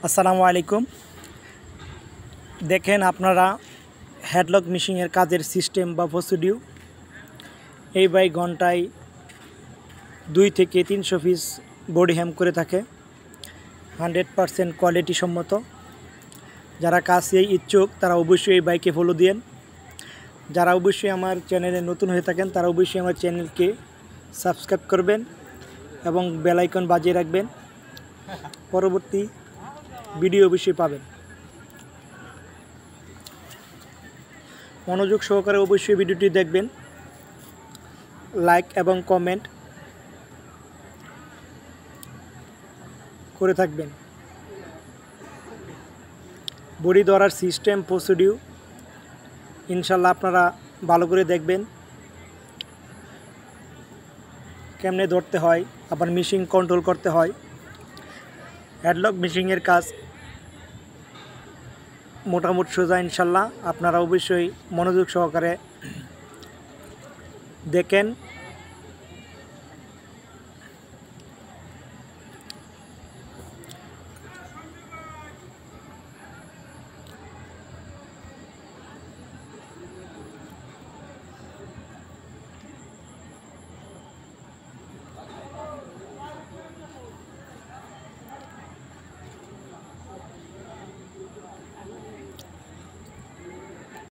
আসসালামু আলাইকুম। দেখেন আপনারা হেডলক মেশিনের কাজের সিস্টেম বা প্রসিডিউ। এই বাইক ঘন্টায় 2 থেকে 300 পিস বডি হ্যাম করে থাকে, 100% কোয়ালিটি সম্মত। যারা কাজে ইচ্ছুক তারা অবশ্যই এই বাইকে ফলো দিন। যারা অবশ্যই আমার চ্যানেলে নতুন হয়ে থাকেন তারা অবশ্যই আমার চ্যানেলকে সাবস্ক্রাইব করবেন এবং বেল আইকন বাজিয়ে রাখবেন, পরবর্তী ভিডিও অবশ্যই পাবেন। মনোযোগ সহকারে অবশ্যই ভিডিওটি দেখবেন, লাইক এবং কমেন্ট করে থাকবেন। বডি ধরার সিস্টেম প্রসিডিউ ইনশাল্লাহ আপনারা ভালো করে দেখবেন, কেমনে ধরতে হয়, আবার মেশিন কন্ট্রোল করতে হয়। হেডলক মেশিনের কাজ মোটামুটি সোজা ইনশাল্লাহ। আপনারা অবশ্যই মনোযোগ সহকারে দেখেন